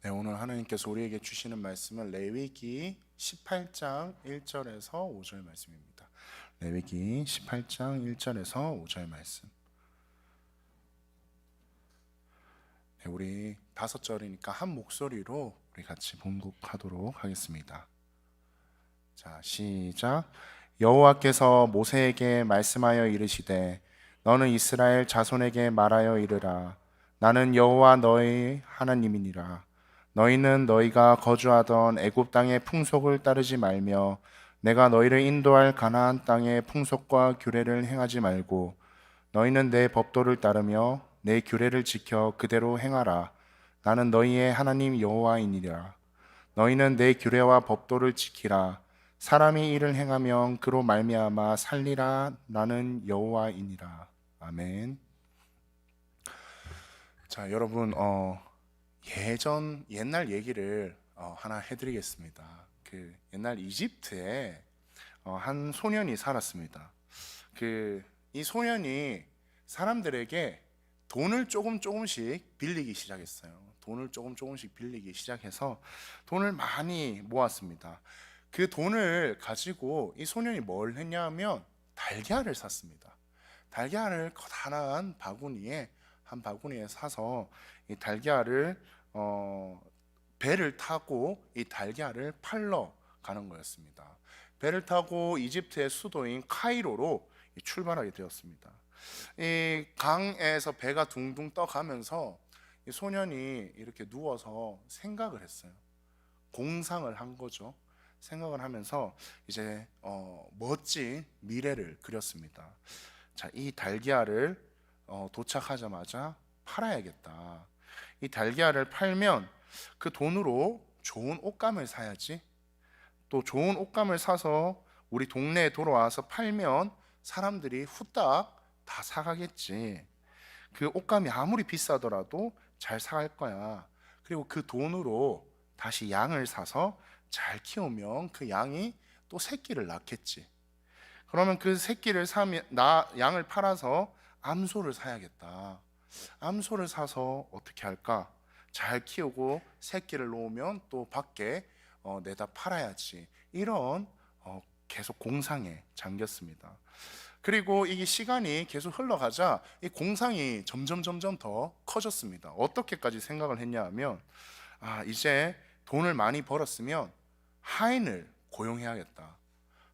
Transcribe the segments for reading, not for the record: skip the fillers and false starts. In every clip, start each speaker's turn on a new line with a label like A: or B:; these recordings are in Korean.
A: 네, 오늘 하나님께서 우리에게 주시는 말씀은 레위기 18장 1절에서 5절 말씀입니다. 레위기 18장 1절에서 5절 말씀. 네, 우리 5절이니까 한 목소리로 우리 같이 봉독하도록 하겠습니다. 자, 시작. 여호와께서 모세에게 말씀하여 이르시되 너는 이스라엘 자손에게 말하여 이르라. 나는 여호와 너희 하나님이니라. 너희는 너희가 거주하던 애굽 땅의 풍속을 따르지 말며 내가 너희를 인도할 가나안 땅의 풍속과 규례를 행하지 말고 너희는 내 법도를 따르며 내 규례를 지켜 그대로 행하라. 나는 너희의 하나님 여호와이니라. 너희는 내 규례와 법도를 지키라. 사람이 이를 행하면 그로 말미암아 살리라. 나는 여호와이니라. 아멘. 자, 여러분, 옛날 얘기를 하나 해드리겠습니다. 그 옛날 이집트에 한 소년이 살았습니다. 이 소년이 사람들에게 돈을 조금씩 빌리기 시작했어요. 돈을 조금씩 빌리기 시작해서 돈을 많이 모았습니다. 그 돈을 가지고 이 소년이 뭘 했냐면 달걀을 샀습니다. 달걀을 커다란 한 바구니에 사서 이 달걀을 배를 타고 이 달걀을 팔러 가는 거였습니다. 배를 타고 이집트의 수도인 카이로로 출발하게 되었습니다. 이 강에서 배가 둥둥 떠가면서 이 소년이 이렇게 누워서 생각을 했어요. 공상을 한 거죠. 생각을 하면서 이제 멋진 미래를 그렸습니다. 자, 이 달걀을 도착하자마자 팔아야겠다. 이 달걀을 팔면 그 돈으로 좋은 옷감을 사야지. 또 좋은 옷감을 사서 우리 동네에 돌아와서 팔면 사람들이 후딱 다 사가겠지. 그 옷감이 아무리 비싸더라도 잘 사갈 거야. 그리고 그 돈으로 다시 양을 사서 잘 키우면 그 양이 또 새끼를 낳겠지. 그러면 그 새끼를 사면 양을 팔아서 암소를 사야겠다. 암소를 사서 어떻게 할까? 잘 키우고 새끼를 놓으면 또 밖에 내다 팔아야지. 이런 계속 공상에 잠겼습니다. 그리고 이 시간이 계속 흘러가자 이 공상이 점점 더 커졌습니다. 어떻게까지 생각을 했냐 하면 이제 돈을 많이 벌었으면 하인을 고용해야겠다.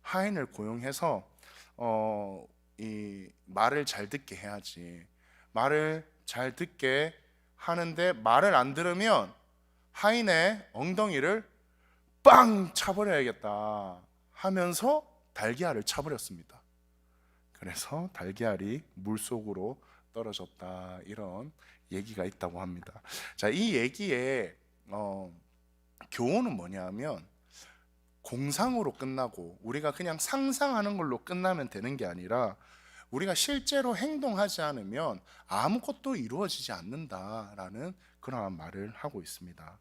A: 하인을 고용해서 이 말을 잘 듣게 해야지. 말을 잘 듣게 하는데 말을 안 들으면 하인의 엉덩이를 빵 차버려야겠다 하면서 달걀을 차버렸습니다. 그래서 달걀이 물속으로 떨어졌다, 이런 얘기가 있다고 합니다. 자, 이 얘기의 교훈은 뭐냐면 공상으로 끝나고 우리가 그냥 상상하는 걸로 끝나면 되는 게 아니라 우리가 실제로 행동하지 않으면 아무것도 이루어지지 않는다라는 그러한 말을 하고 있습니다.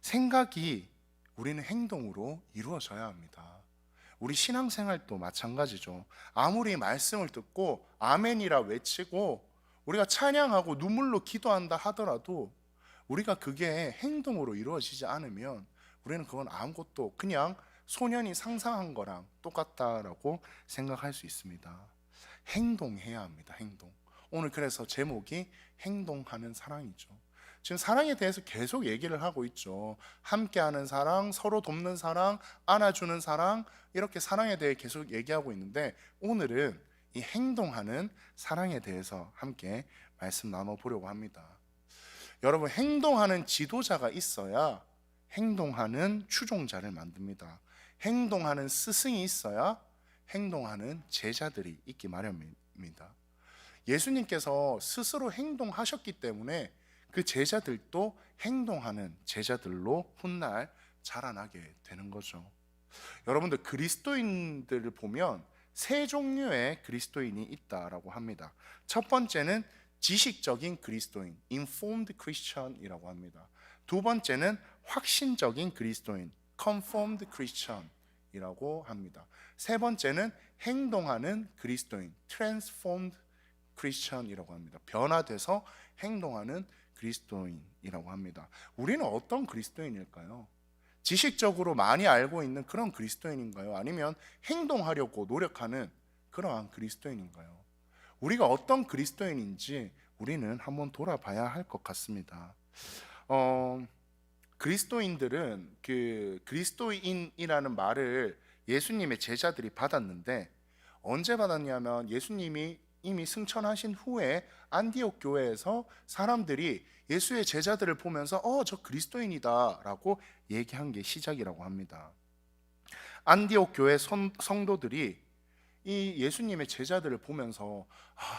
A: 생각이 우리는 행동으로 이루어져야 합니다. 우리 신앙생활도 마찬가지죠. 아무리 말씀을 듣고 아멘이라 외치고 우리가 찬양하고 눈물로 기도한다 하더라도 우리가 그게 행동으로 이루어지지 않으면 우리는 그건 아무것도 그냥 소년이 상상한 거랑 똑같다라고 생각할 수 있습니다. 행동해야 합니다. 행동. 오늘 그래서 제목이 행동하는 사랑이죠. 지금 사랑에 대해서 계속 얘기를 하고 있죠. 함께하는 사랑, 서로 돕는 사랑, 안아주는 사랑, 이렇게 사랑에 대해 계속 얘기하고 있는데 오늘은 이 행동하는 사랑에 대해서 함께 말씀 나눠보려고 합니다. 여러분, 행동하는 지도자가 있어야 행동하는 추종자를 만듭니다. 행동하는 스승이 있어야 행동하는 제자들이 있기 마련입니다. 예수님께서 스스로 행동하셨기 때문에 그 제자들도 행동하는 제자들로 훗날 자라나게 되는 거죠. 여러분들, 그리스도인들을 보면 세 종류의 그리스도인이 있다라고 합니다. 첫 번째는 지식적인 그리스도인, informed Christian이라고 합니다. 두 번째는 확신적인 그리스도인, conformed Christian이라고 합니다. 세 번째는 행동하는 그리스도인, transformed 크리스천이라고 합니다. 변화돼서 행동하는 그리스도인이라고 합니다. 우리는 어떤 그리스도인일까요? 지식적으로 많이 알고 있는 그런 그리스도인인가요? 아니면 행동하려고 노력하는 그러한 그리스도인인가요? 우리가 어떤 그리스도인인지 우리는 한번 돌아봐야 할 것 같습니다. 그리스도인들은 그 그리스도인이라는 말을 예수님의 제자들이 받았는데 언제 받았냐면 예수님이 이미 승천하신 후에 안디옥 교회에서 사람들이 예수의 제자들을 보면서 저 그리스도인이다 라고 얘기한 게 시작이라고 합니다. 안디옥 교회 성도들이 이 예수님의 제자들을 보면서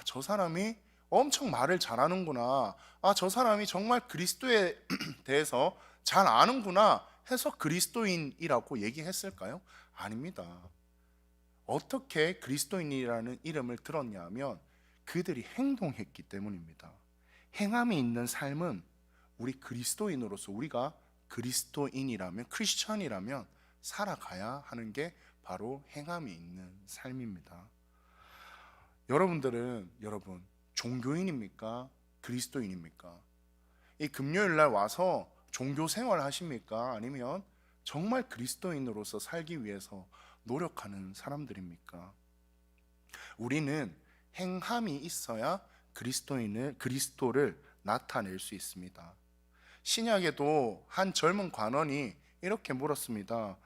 A: 저 사람이 엄청 말을 잘하는구나, 저 사람이 정말 그리스도에 대해서 잘 아는구나 해서 그리스도인이라고 얘기했을까요? 아닙니다. 어떻게 그리스도인이라는 이름을 들었냐 하면 그들이 행동했기 때문입니다. 행함이 있는 삶은 우리 그리스도인으로서, 우리가 그리스도인이라면, 크리스천이라면 살아가야 하는 게 바로 행함이 있는 삶입니다. 여러분 종교인입니까? 그리스도인입니까? 이 금요일 날 와서 종교 생활 하십니까? 아니면 정말 그리스도인으로서 살기 위해서 노력하는 사람들입니까? 우리는 행함이 있어야 그리스도를 나타낼 수 있습니다. 신약에도 한 젊은 관원이 이렇게 물었습니다.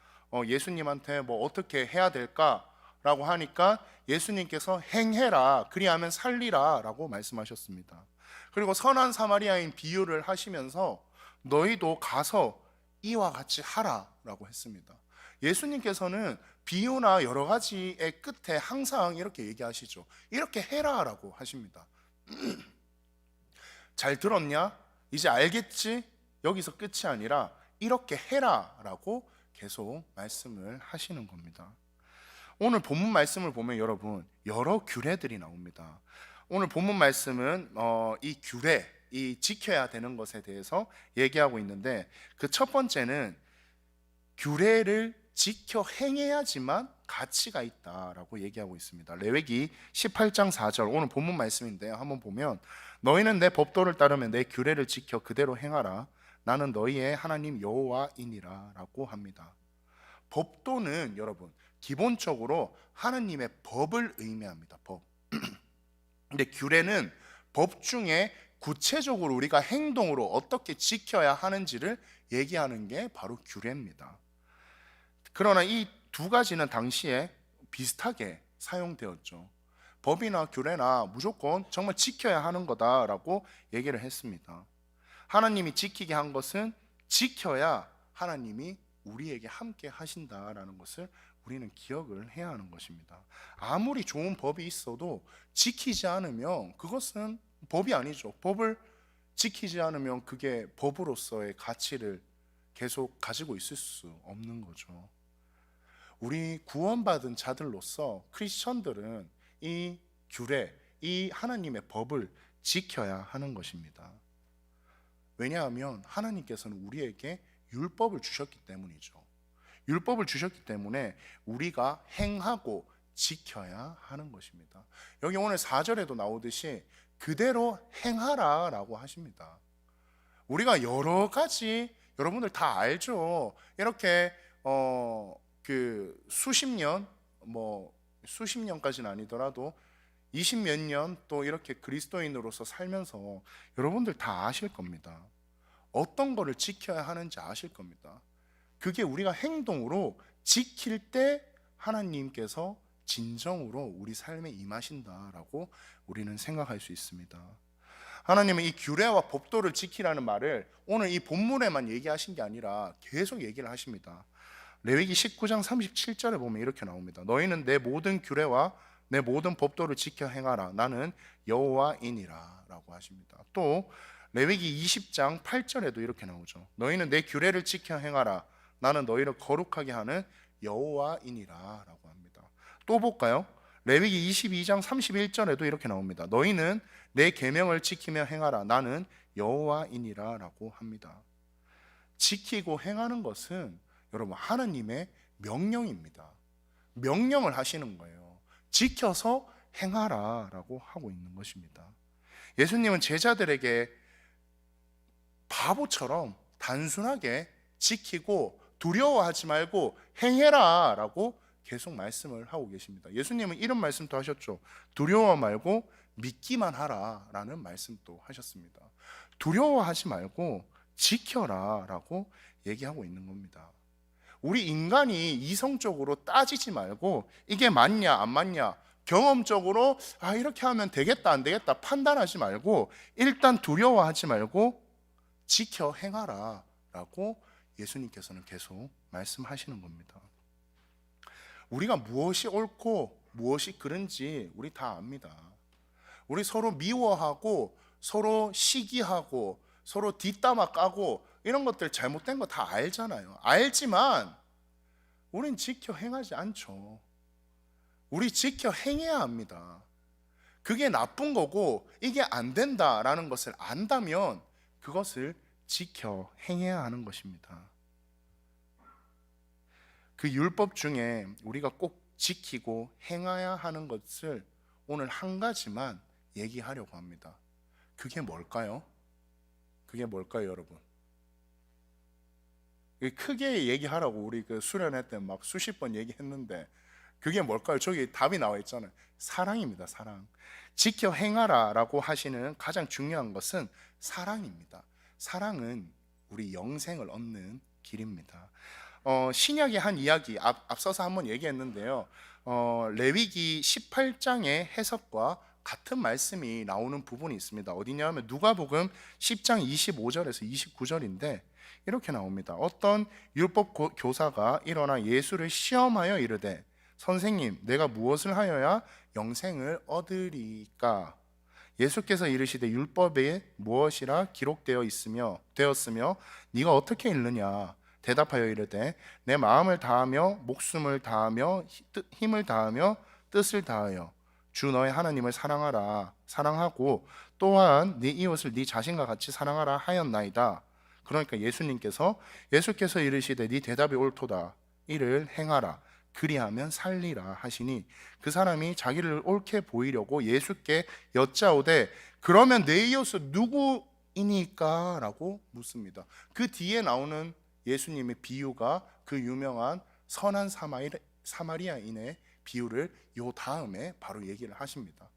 A: 예수님한테 뭐 어떻게 해야 될까? 라고 하니까 예수님께서 행해라, 그리하면 살리라 라고 말씀하셨습니다. 그리고 선한 사마리아인 비유를 하시면서 너희도 가서 이와 같이 하라 라고 했습니다. 예수님께서는 비유나 여러 가지의 끝에 항상 이렇게 얘기하시죠. 이렇게 해라 라고 하십니다. 잘 들었냐? 이제 알겠지? 여기서 끝이 아니라 이렇게 해라 라고 계속 말씀을 하시는 겁니다. 오늘 본문 말씀을 보면 여러분 여러 규례들이 나옵니다. 오늘 본문 말씀은 이 규례, 이 지켜야 되는 것에 대해서 얘기하고 있는데 그 첫 번째는 규례를 지켜 행해야지만 가치가 있다라고 얘기하고 있습니다. 레위기 18장 4절 오늘 본문 말씀인데요. 한번 보면 너희는 내 법도를 따르며 내 규례를 지켜 그대로 행하라. 나는 너희의 하나님 여호와이니라 라고 합니다. 법도는 여러분 기본적으로 하나님의 법을 의미합니다. 법. 근데 규례는 법 중에 구체적으로 우리가 행동으로 어떻게 지켜야 하는지를 얘기하는 게 바로 규례입니다. 그러나 이 두 가지는 당시에 비슷하게 사용되었죠. 법이나 규례나 무조건 정말 지켜야 하는 거다라고 얘기를 했습니다. 하나님이 지키게 한 것은 지켜야 하나님이 우리에게 함께 하신다라는 것을 우리는 기억을 해야 하는 것입니다. 아무리 좋은 법이 있어도 지키지 않으면 그것은 법이 아니죠. 법을 지키지 않으면 그게 법으로서의 가치를 계속 가지고 있을 수 없는 거죠. 우리 구원받은 자들로서 크리스천들은 이 규례, 이 하나님의 법을 지켜야 하는 것입니다. 왜냐하면 하나님께서는 우리에게 율법을 주셨기 때문이죠. 율법을 주셨기 때문에 우리가 행하고 지켜야 하는 것입니다. 여기 오늘 4절에도 나오듯이 그대로 행하라 라고 하십니다. 우리가 여러 가지 여러분들 다 알죠. 이렇게 수십 년, 수십 년까지는 아니더라도 20몇 년 또 이렇게 그리스도인으로서 살면서 여러분들 다 아실 겁니다. 어떤 거를 지켜야 하는지 아실 겁니다. 그게 우리가 행동으로 지킬 때 하나님께서 진정으로 우리 삶에 임하신다라고 우리는 생각할 수 있습니다. 하나님은 이 규례와 법도를 지키라는 말을 오늘 이 본문에만 얘기하신 게 아니라 계속 얘기를 하십니다. 레위기 19장 37절에 보면 이렇게 나옵니다. 너희는 내 모든 규례와 내 모든 법도를 지켜 행하라. 나는 여호와이니라 라고 하십니다. 또 레위기 20장 8절에도 이렇게 나오죠. 너희는 내 규례를 지켜 행하라. 나는 너희를 거룩하게 하는 여호와이니라 라고 합니다. 또 볼까요? 레위기 22장 31절에도 이렇게 나옵니다. 너희는 내 계명을 지키며 행하라. 나는 여호와이니라 라고 합니다. 지키고 행하는 것은 여러분 하나님의 명령입니다. 명령을 하시는 거예요. 지켜서 행하라라고 하고 있는 것입니다. 예수님은 제자들에게 바보처럼 단순하게 지키고 두려워하지 말고 행해라라고 계속 말씀을 하고 계십니다. 예수님은 이런 말씀도 하셨죠. 두려워 말고 믿기만 하라라는 말씀도 하셨습니다. 두려워하지 말고 지켜라라고 얘기하고 있는 겁니다. 우리 인간이 이성적으로 따지지 말고 이게 맞냐 안 맞냐 경험적으로 이렇게 하면 되겠다 안 되겠다 판단하지 말고 일단 두려워하지 말고 지켜 행하라 라고 예수님께서는 계속 말씀하시는 겁니다. 우리가 무엇이 옳고 무엇이 그른지 우리 다 압니다. 우리 서로 미워하고 서로 시기하고 서로 뒷담화 까고 이런 것들 잘못된 거 다 알잖아요. 알지만 우린 지켜 행하지 않죠. 우리 지켜 행해야 합니다. 그게 나쁜 거고 이게 안 된다라는 것을 안다면 그것을 지켜 행해야 하는 것입니다. 그 율법 중에 우리가 꼭 지키고 행해야 하는 것을 오늘 한 가지만 얘기하려고 합니다. 그게 뭘까요? 그게 뭘까요, 여러분? 크게 얘기하라고 우리 그 수련회 때 막 수십 번 얘기했는데 그게 뭘까요? 저기 답이 나와 있잖아요. 사랑입니다. 사랑. 지켜 행하라라고 하시는 가장 중요한 것은 사랑입니다. 사랑은 우리 영생을 얻는 길입니다. 신약의 한 이야기 앞서서 한번 얘기했는데요. 레위기 18장의 해석과 같은 말씀이 나오는 부분이 있습니다. 어디냐 하면 누가복음 10장 25절에서 29절인데 이렇게 나옵니다. 어떤 율법 교사가 일어나 예수를 시험하여 이르되 선생님 내가 무엇을 하여야 영생을 얻으리까? 예수께서 이르시되 율법에 무엇이라 기록되어 되었으며 네가 어떻게 읽느냐? 대답하여 이르되 내 마음을 다하며 목숨을 다하며 힘을 다하며 뜻을 다하여 주 너의 하나님을 사랑하고 또한 네 이웃을 네 자신과 같이 사랑하라 하였나이다. 그러니까 예수께서 이르시되 네 대답이 옳도다. 이를 행하라. 그리하면 살리라 하시니 그 사람이 자기를 옳게 보이려고 예수께 여짜오되 그러면 내 이웃은 누구이니까? 라고 묻습니다. 그 뒤에 나오는 예수님의 비유가 그 유명한 선한 사마리아인의 비유를 요 다음에 바로 얘기를 하십니다.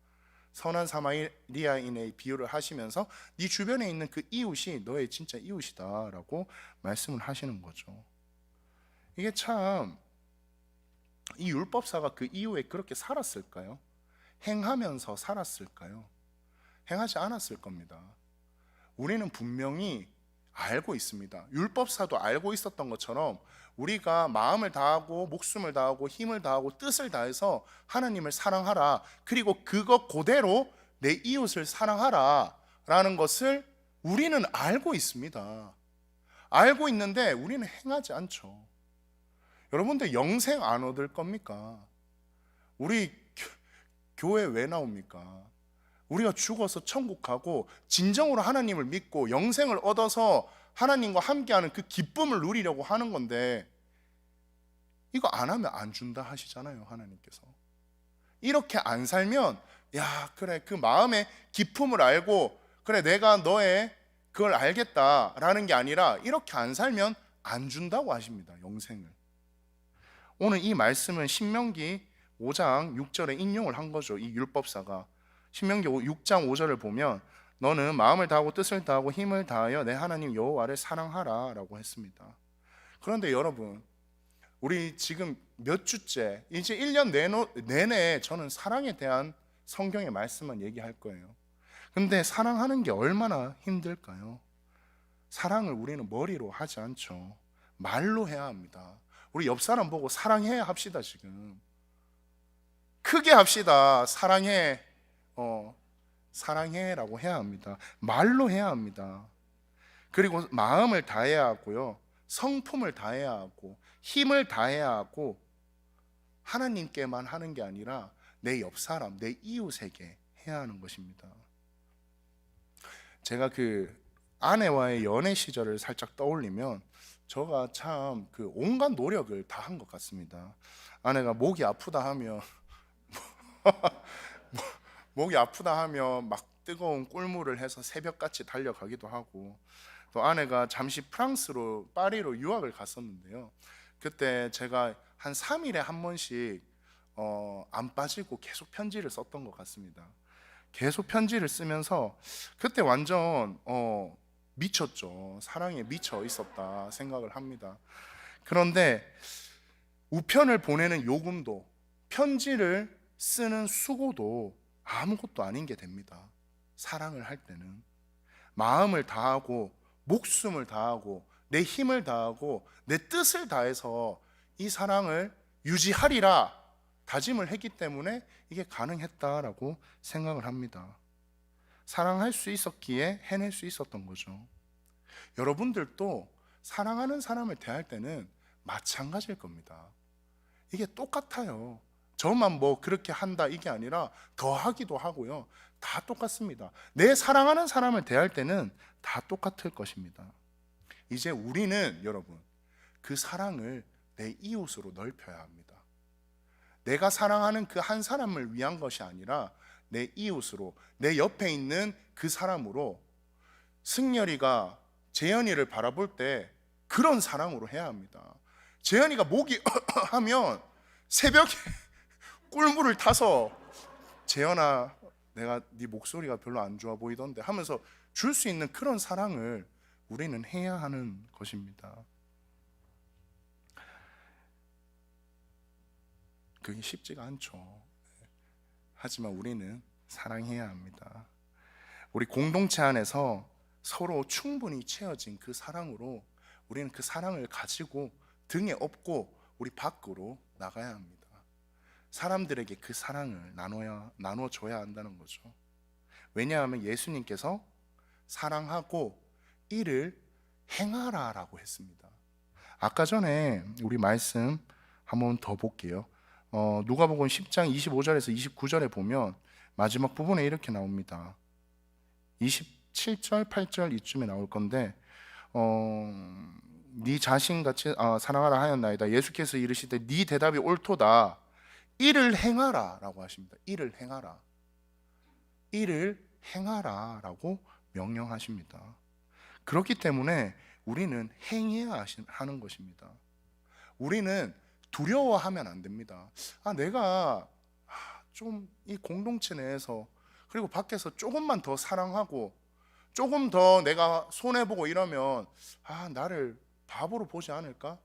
A: 선한 사마리아인의 비유를 하시면서 네 주변에 있는 그 이웃이 너의 진짜 이웃이다 라고 말씀을 하시는 거죠. 이게 참 이 율법사가 그 이후에 그렇게 살았을까요? 행하면서 살았을까요? 행하지 않았을 겁니다. 우리는 분명히 알고 있습니다. 율법사도 알고 있었던 것처럼 우리가 마음을 다하고 목숨을 다하고 힘을 다하고 뜻을 다해서 하나님을 사랑하라, 그리고 그것 그대로 내 이웃을 사랑하라 라는 것을 우리는 알고 있습니다. 알고 있는데 우리는 행하지 않죠. 여러분들 영생 안 얻을 겁니까? 우리 교회 왜 나옵니까? 우리가 죽어서 천국 가고 진정으로 하나님을 믿고 영생을 얻어서 하나님과 함께하는 그 기쁨을 누리려고 하는 건데 이거 안 하면 안 준다 하시잖아요, 하나님께서. 이렇게 안 살면 그래 그 마음의 기쁨을 알고 그래 내가 너의 그걸 알겠다라는 게 아니라 이렇게 안 살면 안 준다고 하십니다, 영생을. 오늘 이 말씀은 신명기 5장 6절에 인용을 한 거죠. 이 율법사가 신명기 6장 5절을 보면 너는 마음을 다하고 뜻을 다하고 힘을 다하여 내 하나님 여호와를 사랑하라 라고 했습니다. 그런데 여러분, 우리 지금 몇 주째 이제 1년 내내 저는 사랑에 대한 성경의 말씀만 얘기할 거예요. 근데 사랑하는 게 얼마나 힘들까요? 사랑을 우리는 머리로 하지 않죠. 말로 해야 합니다. 우리 옆 사람 보고 사랑해 합시다. 지금 크게 합시다. 사랑해, 사랑해라고 해야 합니다. 말로 해야 합니다. 그리고 마음을 다해야 하고요, 성품을 다해야 하고 힘을 다해야 하고 하나님께만 하는 게 아니라 내 옆 사람, 내 이웃에게 해야 하는 것입니다. 제가 그 아내와의 연애 시절을 살짝 떠올리면 저가 참 그 온갖 노력을 다 한 것 같습니다. 아내가 목이 아프다 하면 목이 아프다 하면 막 뜨거운 꿀물을 해서 새벽같이 달려가기도 하고, 또 아내가 잠시 프랑스로 파리로 유학을 갔었는데요. 그때 제가 한 3일에 한 번씩 안 빠지고 계속 편지를 썼던 것 같습니다. 계속 편지를 쓰면서 그때 완전 미쳤죠. 사랑에 미쳐 있었다 생각을 합니다. 그런데 우편을 보내는 요금도, 편지를 쓰는 수고도 아무것도 아닌 게 됩니다. 사랑을 할 때는 마음을 다하고 목숨을 다하고 내 힘을 다하고 내 뜻을 다해서 이 사랑을 유지하리라 다짐을 했기 때문에 이게 가능했다라고 생각을 합니다. 사랑할 수 있었기에 해낼 수 있었던 거죠. 여러분들도 사랑하는 사람을 대할 때는 마찬가지일 겁니다. 이게 똑같아요. 저만 뭐 그렇게 한다 이게 아니라 더 하기도 하고요. 다 똑같습니다. 내 사랑하는 사람을 대할 때는 다 똑같을 것입니다. 이제 우리는 여러분 그 사랑을 내 이웃으로 넓혀야 합니다. 내가 사랑하는 그 한 사람을 위한 것이 아니라 내 이웃으로, 내 옆에 있는 그 사람으로, 승열이가 재현이를 바라볼 때 그런 사랑으로 해야 합니다. 재현이가 목이 하면 새벽에 꿀물을 타서 재현아 내가 네 목소리가 별로 안 좋아 보이던데 하면서 줄 수 있는 그런 사랑을 우리는 해야 하는 것입니다. 그게 쉽지가 않죠. 하지만 우리는 사랑해야 합니다. 우리 공동체 안에서 서로 충분히 채워진 그 사랑으로 우리는 그 사랑을 가지고 등에 업고 우리 밖으로 나가야 합니다. 사람들에게 그 사랑을 나눠줘야 한다는 거죠. 왜냐하면 예수님께서 사랑하고 이를 행하라라고 했습니다. 아까 전에 우리 말씀 한번 더 볼게요. 누가복음 10장 25절에서 29절에 보면 마지막 부분에 이렇게 나옵니다. 27절, 8절 이쯤에 나올 건데 네 자신같이 사랑하라 하였나이다. 예수께서 이르시되 네 대답이 옳도다. 이를 행하라 라고 하십니다. 이를 행하라. 이를 행하라 라고 명령하십니다. 그렇기 때문에 우리는 행해야 하는 것입니다. 우리는 두려워하면 안 됩니다. 내가 좀 이 공동체 내에서 그리고 밖에서 조금만 더 사랑하고 조금 더 내가 손해보고 이러면 나를 바보로 보지 않을까?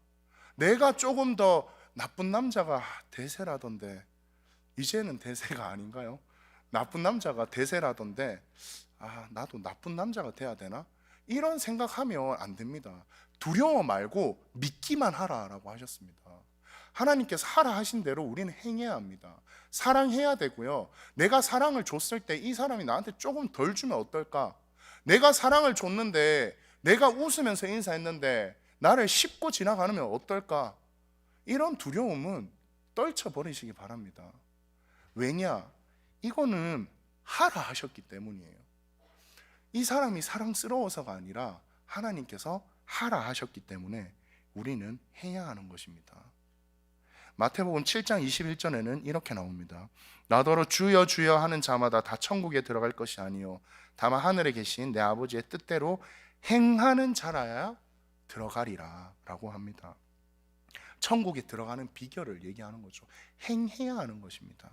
A: 내가 조금 더 나쁜 남자가 대세라던데 이제는 대세가 아닌가요? 나쁜 남자가 대세라던데 나도 나쁜 남자가 돼야 되나? 이런 생각하면 안 됩니다. 두려워 말고 믿기만 하라라고 하셨습니다. 하나님께서 하라 하신 대로 우리는 행해야 합니다. 사랑해야 되고요. 내가 사랑을 줬을 때 이 사람이 나한테 조금 덜 주면 어떨까? 내가 사랑을 줬는데 내가 웃으면서 인사했는데 나를 씹고 지나가면 어떨까? 이런 두려움은 떨쳐버리시기 바랍니다. 왜냐? 이거는 하라 하셨기 때문이에요. 이 사람이 사랑스러워서가 아니라 하나님께서 하라 하셨기 때문에 우리는 해야 하는 것입니다. 마태복음 7장 21절에는 이렇게 나옵니다. 나더러 주여 주여 하는 자마다 다 천국에 들어갈 것이 아니요 다만 하늘에 계신 내 아버지의 뜻대로 행하는 자라야 들어가리라 라고 합니다. 천국에 들어가는 비결을 얘기하는 거죠. 행해야 하는 것입니다.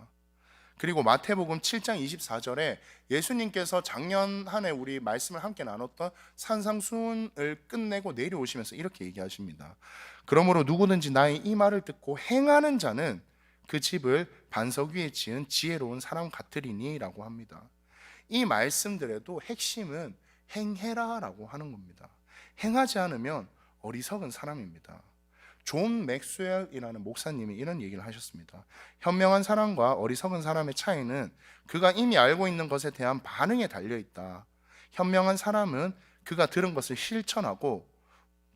A: 그리고 마태복음 7장 24절에 예수님께서 작년 한 해 우리 말씀을 함께 나눴던 산상수훈을 끝내고 내려오시면서 이렇게 얘기하십니다. 그러므로 누구든지 나의 이 말을 듣고 행하는 자는 그 집을 반석 위에 지은 지혜로운 사람 같으리니 라고 합니다. 이 말씀들에도 핵심은 행해라 라고 하는 겁니다. 행하지 않으면 어리석은 사람입니다. 존 맥스웰이라는 목사님이 이런 얘기를 하셨습니다. 현명한 사람과 어리석은 사람의 차이는 그가 이미 알고 있는 것에 대한 반응에 달려있다. 현명한 사람은 그가 들은 것을 실천하고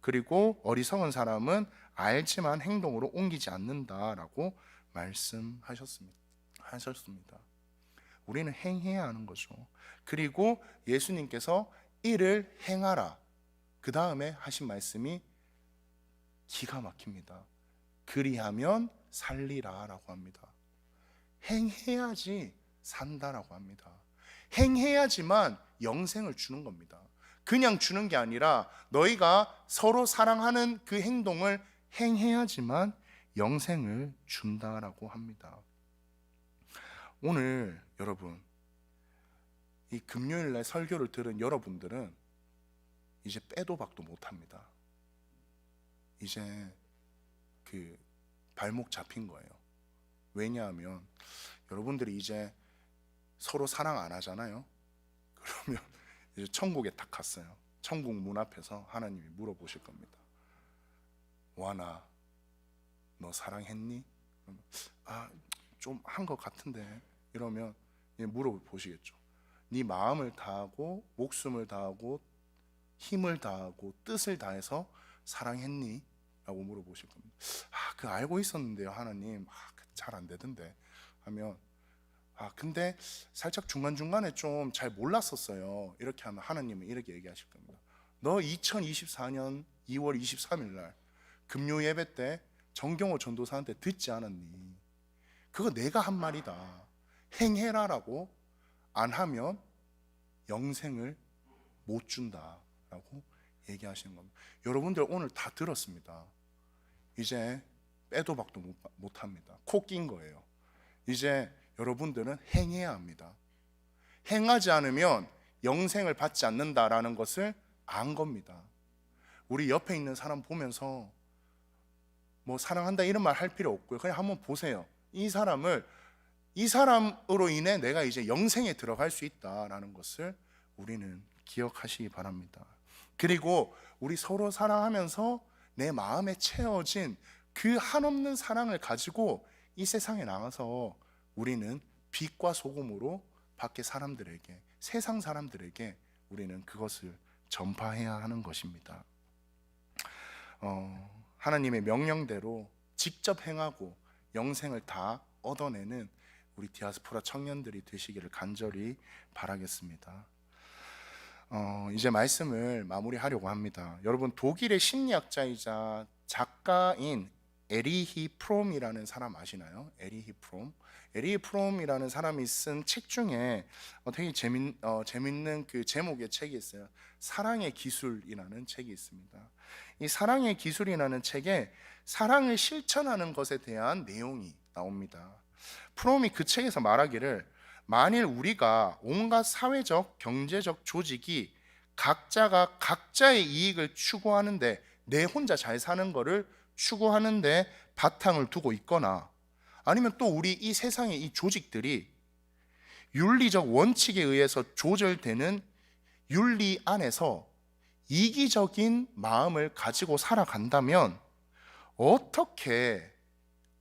A: 그리고 어리석은 사람은 알지만 행동으로 옮기지 않는다라고 말씀하셨습니다. 우리는 행해야 하는 거죠. 그리고 예수님께서 이를 행하라. 그 다음에 하신 말씀이 기가 막힙니다. 그리하면 살리라 라고 합니다. 행해야지 산다라고 합니다. 행해야지만 영생을 주는 겁니다. 그냥 주는 게 아니라 너희가 서로 사랑하는 그 행동을 행해야지만 영생을 준다라고 합니다. 오늘 여러분, 이 금요일 날 설교를 들은 여러분들은 이제 빼도 박도 못합니다. 이제 그 발목 잡힌 거예요. 왜냐하면 여러분들이 이제 서로 사랑 안 하잖아요. 그러면 이제 천국에 딱 갔어요. 천국 문 앞에서 하나님이 물어보실 겁니다. 와나, 너 사랑했니? 좀 한 것 같은데. 이러면 물어보시겠죠. 네 마음을 다하고 목숨을 다하고 힘을 다하고 뜻을 다해서 사랑했니? 라고 물어보실 겁니다. 그 알고 있었는데요 하나님. 잘 안 되던데 하면 근데 살짝 중간중간에 좀 잘 몰랐었어요. 이렇게 하면 하나님은 이렇게 얘기하실 겁니다. 너 2024년 2월 23일 날 금요 예배 때 정경호 전도사한테 듣지 않았니? 그거 내가 한 말이다. 행해라라고 안 하면 영생을 못 준다라고 얘기하시는 겁니다. 여러분들 오늘 다 들었습니다. 이제 빼도 박도 못 합니다. 코 낀 거예요. 이제 여러분들은 행해야 합니다. 행하지 않으면 영생을 받지 않는다라는 것을 안 겁니다. 우리 옆에 있는 사람 보면서 뭐 사랑한다 이런 말 할 필요 없고요. 그냥 한번 보세요. 이 사람으로 인해 내가 이제 영생에 들어갈 수 있다라는 것을 우리는 기억하시기 바랍니다. 그리고 우리 서로 사랑하면서 내 마음에 채워진 그 한없는 사랑을 가지고 이 세상에 나가서 우리는 빛과 소금으로 밖에 사람들에게, 세상 사람들에게 우리는 그것을 전파해야 하는 것입니다. 하나님의 명령대로 직접 행하고 영생을 다 얻어내는 우리 디아스포라 청년들이 되시기를 간절히 바라겠습니다. 이제 말씀을 마무리하려고 합니다. 여러분, 독일의 심리학자이자 작가인 에리히 프롬이라는 사람 아시나요? 에리히 프롬이라는 사람이 쓴 책 중에 되게 재밌는 그 제목의 책이 있어요. 사랑의 기술이라는 책이 있습니다. 이 사랑의 기술이라는 책에 사랑을 실천하는 것에 대한 내용이 나옵니다. 프롬이 그 책에서 말하기를, 만일 우리가 온갖 사회적, 경제적 조직이 각자가 각자의 이익을 추구하는데, 내 혼자 잘 사는 거를 추구하는데 바탕을 두고 있거나, 아니면 또 우리 이 세상의 이 조직들이 윤리적 원칙에 의해서 조절되는 윤리 안에서 이기적인 마음을 가지고 살아간다면 어떻게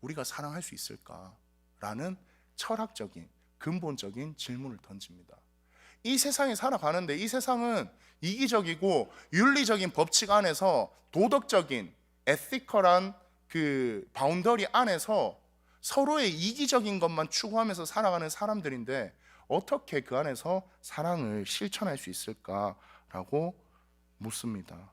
A: 우리가 사랑할 수 있을까라는 철학적인 근본적인 질문을 던집니다. 이 세상에 살아가는데 이 세상은 이기적이고 윤리적인 법칙 안에서 도덕적인 에티컬한 그 바운더리 안에서 서로의 이기적인 것만 추구하면서 살아가는 사람들인데 어떻게 그 안에서 사랑을 실천할 수 있을까라고 묻습니다.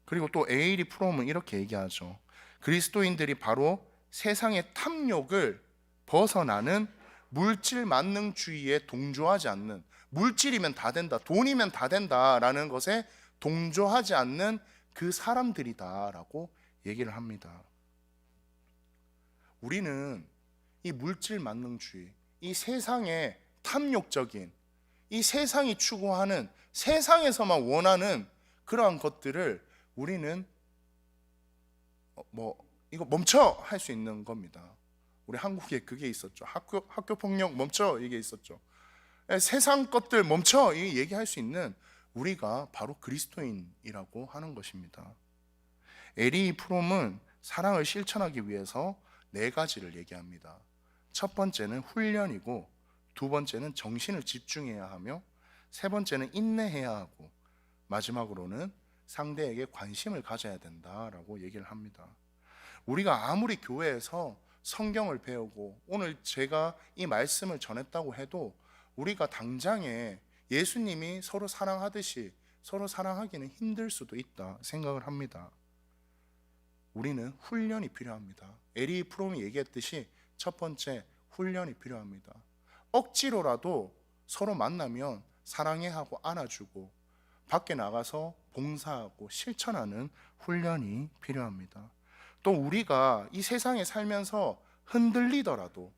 A: 그리고 또 에이리 프롬은 이렇게 얘기하죠. 그리스도인들이 바로 세상의 탐욕을 벗어나는 물질 만능주의에 동조하지 않는, 물질이면 다 된다, 돈이면 다 된다라는 것에 동조하지 않는 그 사람들이다라고 얘기를 합니다. 우리는 이 물질 만능주의, 이 세상의 탐욕적인, 이 세상이 추구하는, 세상에서만 원하는 그러한 것들을 우리는 이거 멈춰 할 수 있는 겁니다. 우리 한국에 그게 있었죠. 학교 폭력 멈춰, 이게 있었죠. 세상 것들 멈춰, 이 얘기할 수 있는 우리가 바로 그리스도인이라고 하는 것입니다. 에리 프롬은 사랑을 실천하기 위해서 4가지를 얘기합니다. 첫 번째는 훈련이고, 두 번째는 정신을 집중해야 하며, 세 번째는 인내해야 하고, 마지막으로는 상대에게 관심을 가져야 된다라고 얘기를 합니다. 우리가 아무리 교회에서 성경을 배우고 오늘 제가 이 말씀을 전했다고 해도 우리가 당장에 예수님이 서로 사랑하듯이 서로 사랑하기는 힘들 수도 있다 생각을 합니다. 우리는 훈련이 필요합니다. 에리 프롬이 얘기했듯이 첫 번째, 훈련이 필요합니다. 억지로라도 서로 만나면 사랑해 하고 안아주고 밖에 나가서 봉사하고 실천하는 훈련이 필요합니다. 또 우리가 이 세상에 살면서 흔들리더라도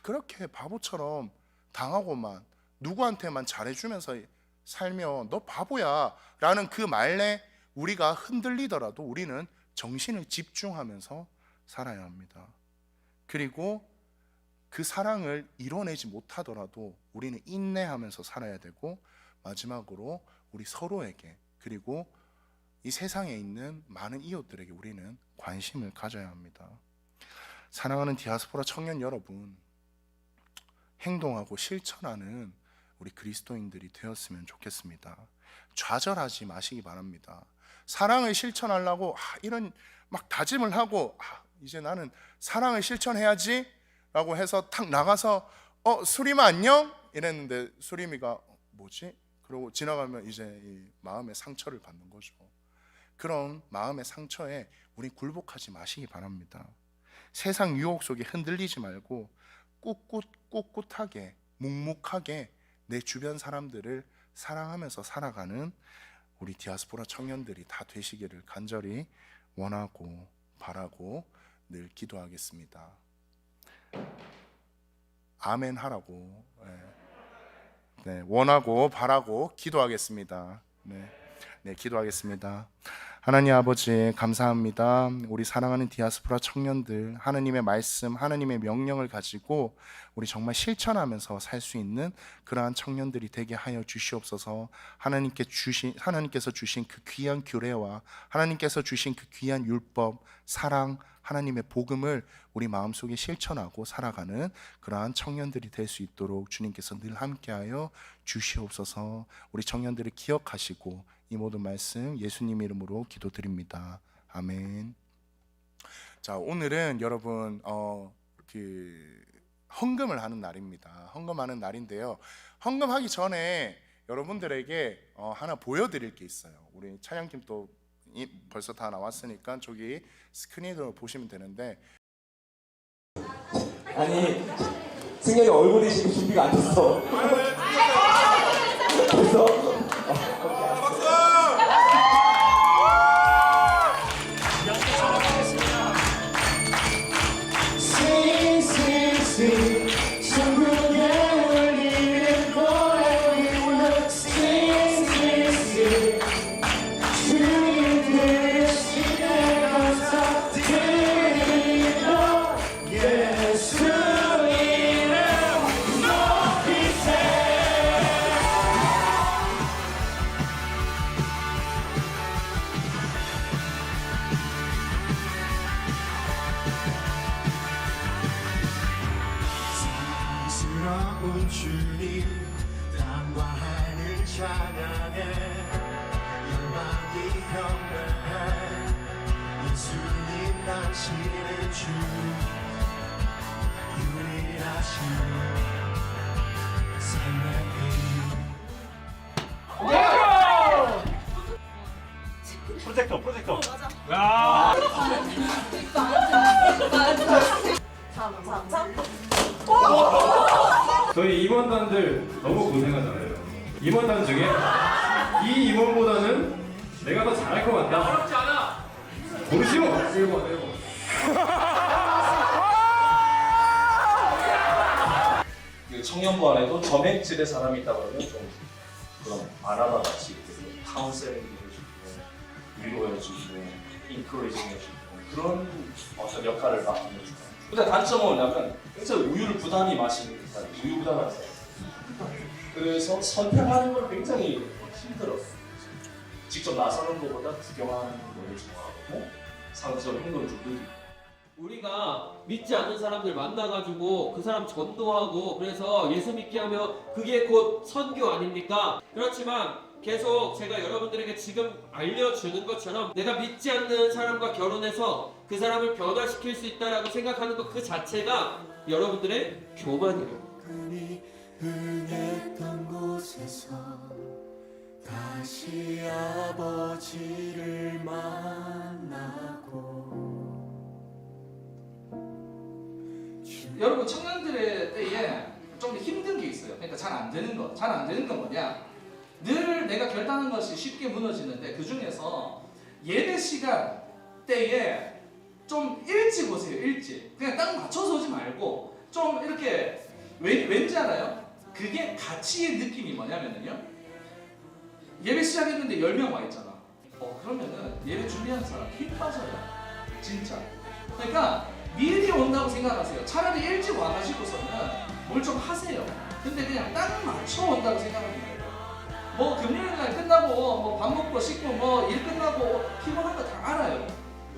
A: 그렇게 바보처럼 당하고만 누구한테만 잘해주면서 살면 너 바보야 라는 그 말에 우리가 흔들리더라도 우리는 정신을 집중하면서 살아야 합니다. 그리고 그 사랑을 이뤄내지 못하더라도 우리는 인내하면서 살아야 되고, 마지막으로 우리 서로에게, 그리고 이 세상에 있는 많은 이웃들에게 우리는 관심을 가져야 합니다. 사랑하는 디아스포라 청년 여러분, 행동하고 실천하는 우리 그리스도인들이 되었으면 좋겠습니다. 좌절하지 마시기 바랍니다. 사랑을 실천하려고 이런 막 다짐을 하고 이제 나는 사랑을 실천해야지 라고 해서 탁 나가서 수림아 안녕? 이랬는데 수림이가 뭐지? 그러고 지나가면 이제 이 마음의 상처를 받는 거죠. 그런 마음의 상처에 우리 굴복하지 마시기 바랍니다. 세상 유혹 속에 흔들리지 말고 꿋꿋하게 묵묵하게 내 주변 사람들을 사랑하면서 살아가는 우리 디아스포라 청년들이 다 되시기를 간절히 원하고 바라고 늘 기도하겠습니다. 아멘 하라고 원하고 바라고 기도하겠습니다. 기도하겠습니다. 하나님 아버지 감사합니다. 우리 사랑하는 디아스포라 청년들, 하나님의 말씀, 하나님의 명령을 가지고 우리 정말 실천하면서 살 수 있는 그러한 청년들이 되게 하여 주시옵소서. 하나님께서 주신 그 귀한 규례와 하나님께서 주신 그 귀한 율법, 사랑, 하나님의 복음을 우리 마음속에 실천하고 살아가는 그러한 청년들이 될 수 있도록 주님께서 늘 함께하여 주시옵소서. 우리 청년들을 기억하시고 이 모든 말씀 예수님 이름으로 기도드립니다. 아멘. 자, 오늘은 여러분 헌금을 하는 날입니다. 헌금하는 날인데요. 헌금하기 전에 여러분들에게 하나 보여드릴 게 있어요. 우리 찬양팀 또 벌써 다 나왔으니까 저기 스크린으로 보시면 되는데,
B: 아니 승현이 얼굴이 지금 준비가 안 됐어. 그래서
C: 주님 땅과 하늘 찬양해 영광이 현명한 예수님 당신은 주 유일하신 삶의
D: 프로젝터.
E: 저희 임원단들 너무 고생하잖아요. 임원단 중에 이 임원보다는 내가 더 잘할 것 같다. 어렵지 않아. 고르시오. 1번.
B: 그 청년부 안에도 점액질의 사람이 있다 그러면 좀 그런 아나바 같이 카운셀링 해주고 위로해주고 인크레이징 해주고 그런 어떤 역할을 맡는 거죠. 근데 단점은 뭐냐면 굉장히 우유를 부단히 마시는 듯한 우유부단한 사람. 그래서 선택하는 걸 굉장히 힘들었어요. 직접 나서는 것보다 구경하는 걸 좋아하고 상대적으로 행동을 좀 느리고.
F: 우리가 믿지 않는 사람들 만나가지고 그 사람 전도하고 그래서 예수 믿게 하면 그게 곧 선교 아닙니까? 그렇지만 계속 제가 여러분들에게 지금 알려주는 것처럼 내가 믿지 않는 사람과 결혼해서 그 사람을 변화시킬 수 있다라고 생각하는 것 그 자체가 여러분들의 교만이에요.
C: 그니 흥했던 곳에서 다시 아버지를 만나고 주의
G: 여러분 청년들의 때에 좀 힘든 게 있어요. 그러니까 잘 안 되는 거. 잘 안 되는 건 뭐냐? 늘 내가 결단한 것이 쉽게 무너지는데 그 중에서 예배 시간 때에 좀 일찍 오세요. 일찍. 그냥 딱 맞춰서 오지 말고 좀 이렇게 왠지 알아요? 그게 가치의 느낌이 뭐냐면요. 예배 시작했는데 10명 와 있잖아. 그러면은 예배 준비하는 사람 힘 빠져요. 진짜. 그러니까 미리 온다고 생각하세요. 차라리 일찍 와가지고서는 뭘 좀 하세요. 근데 그냥 딱 맞춰 온다고 생각하면 돼요. 뭐 금요일날 끝나고 뭐 밥 먹고 씻고 뭐 일 끝나고 피곤한 거 다 알아요.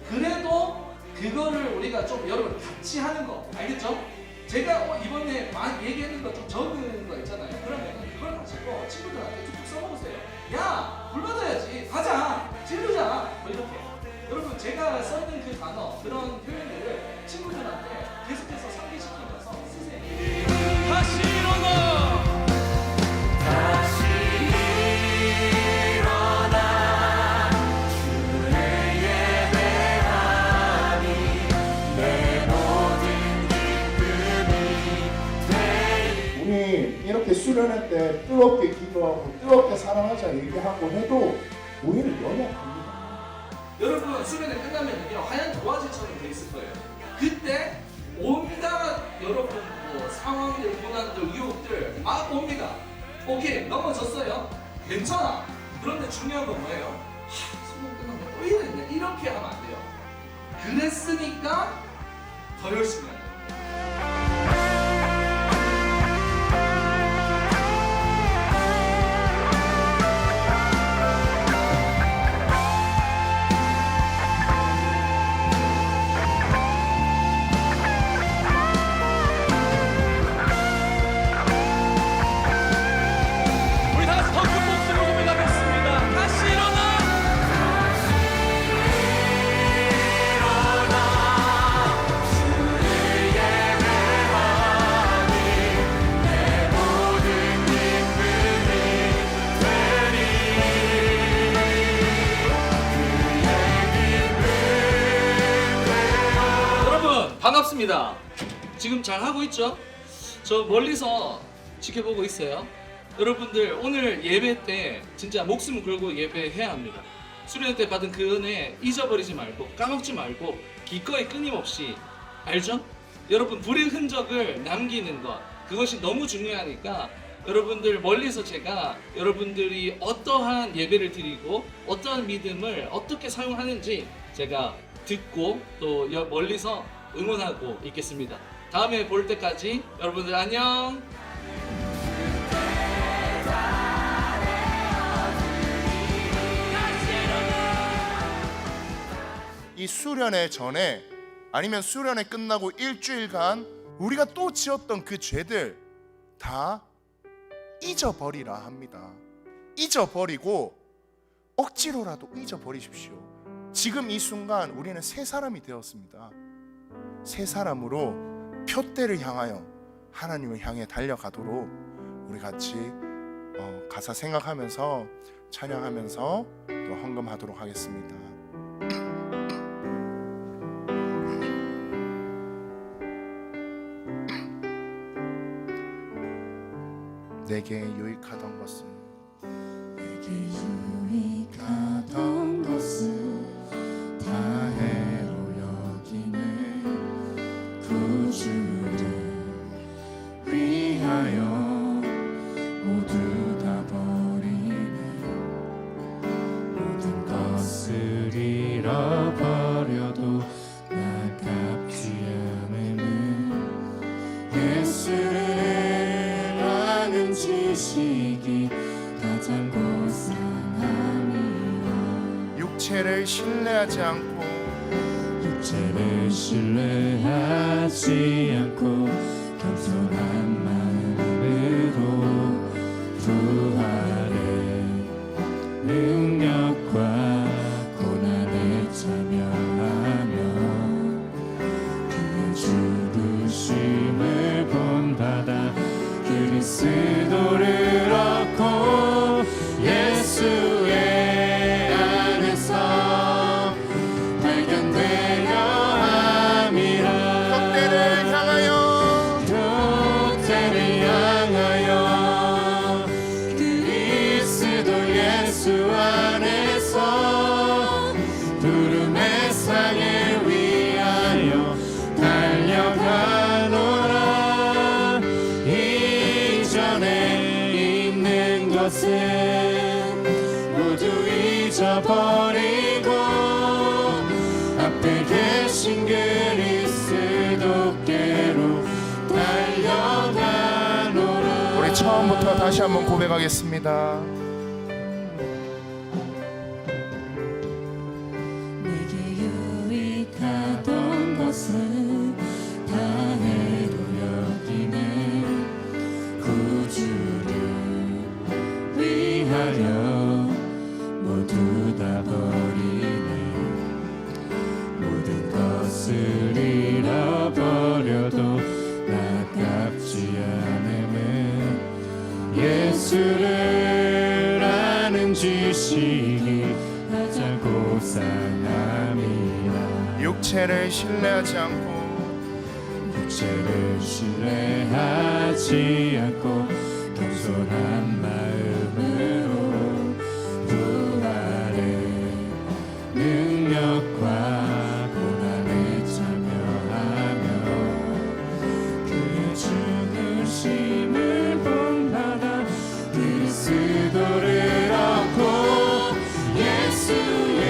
G: 그래도 그거를 우리가 좀 여러분 같이 하는 거 알겠죠? 제가 이번에 막 얘기했는 거 좀 적은 거 있잖아요. 그러면 그걸 가지고 친구들한테 툭툭 써먹으세요. 야, 불 받아야지. 가자. 지르자. 뭐 이렇게. 여러분 제가 써있는 그 단어 그런 표현들을 친구들한테 계속해서 상기시키면서 쓰세요. 다시 일어나.
C: 다시 일어나 주를 예배하니 내 모든 기쁨이
A: 우리 이렇게 수련회 때 뜨겁게 기도하고 뜨겁게 사랑하자 얘기하고 해도 우리는 연약합니다.
G: 여러분 수련회 끝나면요 하얀 도화지처럼 돼 있을 거예요. 그때 온갖 여러분 뭐 상황들, 고난들, 유혹들 막 옵니다. 오케이 넘어졌어요. 괜찮아. 그런데 중요한 건 뭐예요? 수련 끝나면 또 이랬네. 이렇게 하면 안 돼요. 그랬으니까 더 열심히 해야 돼요.
F: 우리 다 같이 더 큰 목소리로 고백하겠습니다. 다시 일어나. 여러분 반갑습니다. 지금 잘 하고 있죠? 저 멀리서 지켜보고 있어요. 여러분들 오늘 예배 때 진짜 목숨 걸고 예배해야 합니다. 수련회 때 받은 그 은혜 잊어버리지 말고 까먹지 말고 기꺼이 끊임없이 알죠? 여러분 불의 흔적을 남기는 것 그것이 너무 중요하니까 여러분들 멀리서 제가 여러분들이 어떠한 예배를 드리고 어떠한 믿음을 어떻게 사용하는지 제가 듣고 또 멀리서 응원하고 있겠습니다. 다음에 볼 때까지 여러분들 안녕.
A: 이 수련회 전에 아니면 수련회 끝나고 일주일간 우리가 또 지었던 그 죄들 다 잊어버리라 합니다. 잊어버리고 억지로라도 잊어버리십시오. 지금 이 순간 우리는 새 사람이 되었습니다. 새 사람으로 표대를 향하여 하나님을 향해 달려가도록 우리 같이 가사 생각하면서 찬양하면서 또 헌금하도록 하겠습니다. 내게 유익하던 것은
C: 내게 유익하던 것을 다해로 여기네 구주를 위하여 모두 다 버리네 모든 것을 잃어버려도 나깝지 않음은 예수를 아는 지식이 가장 고상함이라
A: 육체를 신뢰하지 않고
C: 육체를 신뢰하지 않고 겸손한 마음으로 부활의 능력과 고난에 참여하며 그의 죽으심을 본받아 그리스도를 얻고 예수의 안에서 발견되려 함이라
A: 표대를 향하여
C: 예수 안에서 부름의 상을 위하여 달려가노라. 이전에 있는 것은 모두 잊어버리고 앞에 계신 그리스도께로 달려가노라.
A: 우리 처음부터 다시 한번 고백하겠습니다.
C: 내게 유익하던 것은 다 해로 여기네. 구주를 위하여 모두 다 버리네. 모든 것을 잃어버려도 아깝지 않음은 예수를 아는 지식이 가장 고상함이라.
A: 육체를 신뢰하지 않고
C: 육체를 신뢰하지 않고 겸손한 마음으로 부활의 능력과 고난에 참여하며 그의 죽으심을 본받아 그리스도를 얻고 예수의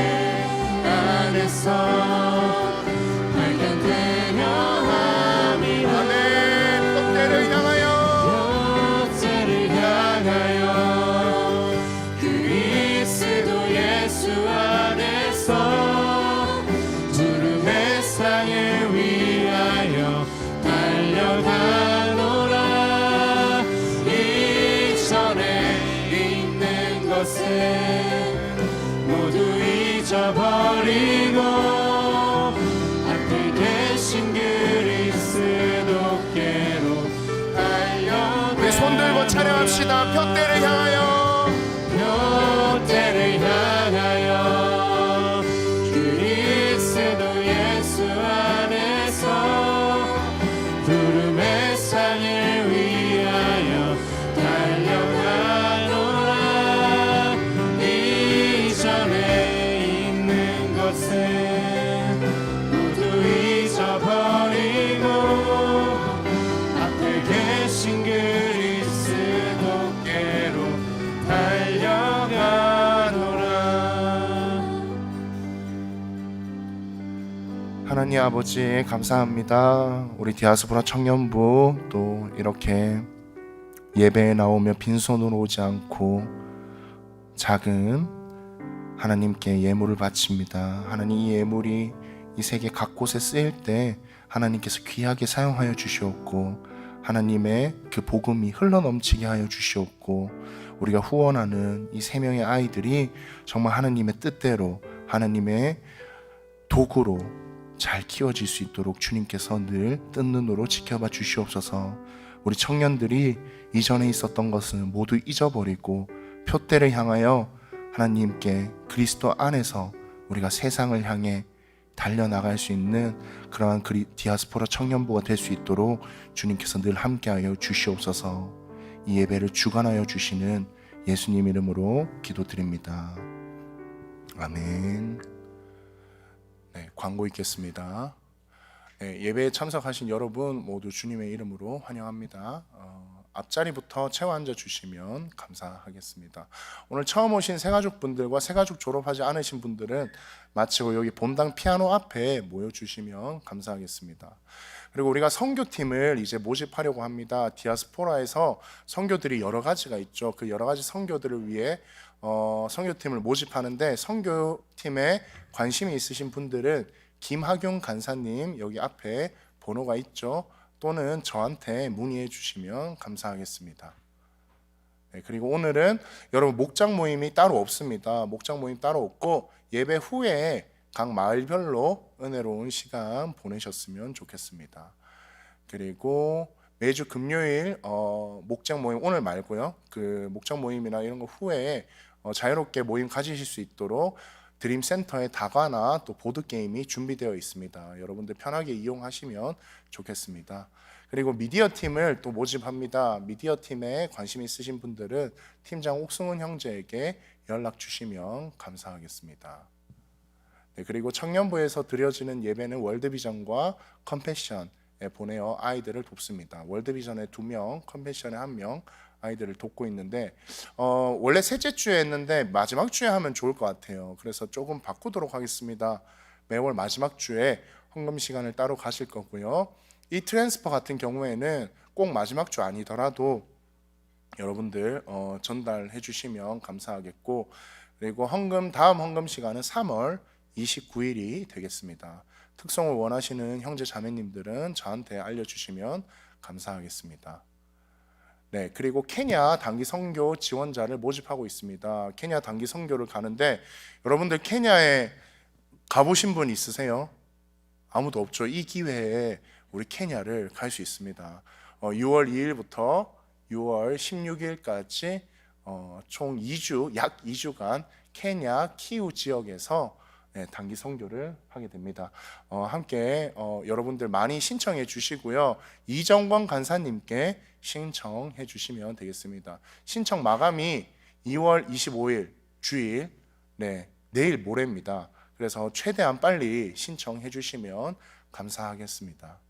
C: 안에서 발견되며 함이라.
A: 아멘. 뼈대를 향하여
C: 뼈대를 향하여 그리스도 예수 안에서 부름의 상을 위하여 달려가노라. 이전에 있는 것은 모두 잊어버리고 앞에 계신 그리스도께로 달려가.
A: 우리 손 들고 찬양합시다. 뼈대를 향하여
C: 뼈대를 향하여 그리스도 예수 안에서 부름의 상을 위하여 달려가노라. 이전에 있는 것은 모두 잊어버리고 앞에 계신 그리스도께로 달려가노라.
A: 하나님 아버지 감사합니다. 우리 디아스포라 청년부 또 이렇게 예배에 나오며 빈손으로 오지 않고 작은 하나님께 예물을 바칩니다. 하나님, 이 예물이 이 세계 각곳에 쓰일 때 하나님께서 귀하게 사용하여 주시옵고 하나님의 그 복음이 흘러넘치게 하여 주시옵고 우리가 후원하는 이 3명의 아이들이 정말 하나님의 뜻대로 하나님의 도구로 잘 키워질 수 있도록 주님께서 늘 뜬 눈으로 지켜봐 주시옵소서. 우리 청년들이 이전에 있었던 것은 모두 잊어버리고 표대를 향하여 하나님께 그리스도 안에서 우리가 세상을 향해 달려나갈 수 있는 그러한 디아스포라 청년부가 될 수 있도록 주님께서 늘 함께하여 주시옵소서. 이 예배를 주관하여 주시는 예수님 이름으로 기도드립니다. 아멘. 네, 광고 있겠습니다. 네, 예배에 참석하신 여러분 모두 주님의 이름으로 환영합니다. 앞자리부터 채워 앉아 주시면 감사하겠습니다. 오늘 처음 오신 새가족분들과 새가족 졸업하지 않으신 분들은 마치고 여기 본당 피아노 앞에 모여주시면 감사하겠습니다. 그리고 우리가 선교팀을 이제 모집하려고 합니다. 디아스포라에서 선교들이 여러 가지가 있죠. 그 여러 가지 선교들을 위해 선교팀을 모집하는데 선교팀에 관심이 있으신 분들은 김학용 간사님 여기 앞에 번호가 있죠. 또는 저한테 문의해 주시면 감사하겠습니다. 네, 그리고 오늘은 여러분 목장 모임이 따로 없습니다. 목장 모임 따로 없고 예배 후에 각 마을별로 은혜로운 시간 보내셨으면 좋겠습니다. 그리고 매주 금요일 목장 모임 오늘 말고요. 그 목장 모임이나 이런 거 후에 자유롭게 모임 가지실 수 있도록 드림센터의 다과나 또 보드게임이 준비되어 있습니다. 여러분들 편하게 이용하시면 좋겠습니다. 그리고 미디어 팀을 또 모집합니다. 미디어 팀에 관심 있으신 분들은 팀장 옥승훈 형제에게 연락 주시면 감사하겠습니다. 네, 그리고 청년부에서 드려지는 예배는 월드비전과 컴패션에 보내어 아이들을 돕습니다. 월드비전에 2명, 컴패션에 1명 아이들을 돕고 있는데 원래 셋째 주에 했는데 마지막 주에 하면 좋을 것 같아요. 그래서 조금 바꾸도록 하겠습니다. 매월 마지막 주에 헌금 시간을 따로 가실 거고요. 이 트랜스퍼 같은 경우에는 꼭 마지막 주 아니더라도 여러분들 전달해 주시면 감사하겠고, 그리고 다음 헌금 시간은 3월 29일이 되겠습니다. 특송을 원하시는 형제 자매님들은 저한테 알려주시면 감사하겠습니다. 네, 그리고 케냐 단기 선교 지원자를 모집하고 있습니다. 케냐 단기 선교를 가는데 여러분들 케냐에 가보신 분 있으세요? 아무도 없죠. 이 기회에 우리 케냐를 갈 수 있습니다. 6월 2일부터 6월 16일까지 총 2주, 약 2주간 케냐 키우 지역에서 단기 선교를 하게 됩니다. 함께 여러분들 많이 신청해 주시고요. 이정권 간사님께 신청해 주시면 되겠습니다. 신청 마감이 2월 25일 주일, 내일 모레입니다. 그래서 최대한 빨리 신청해 주시면 감사하겠습니다.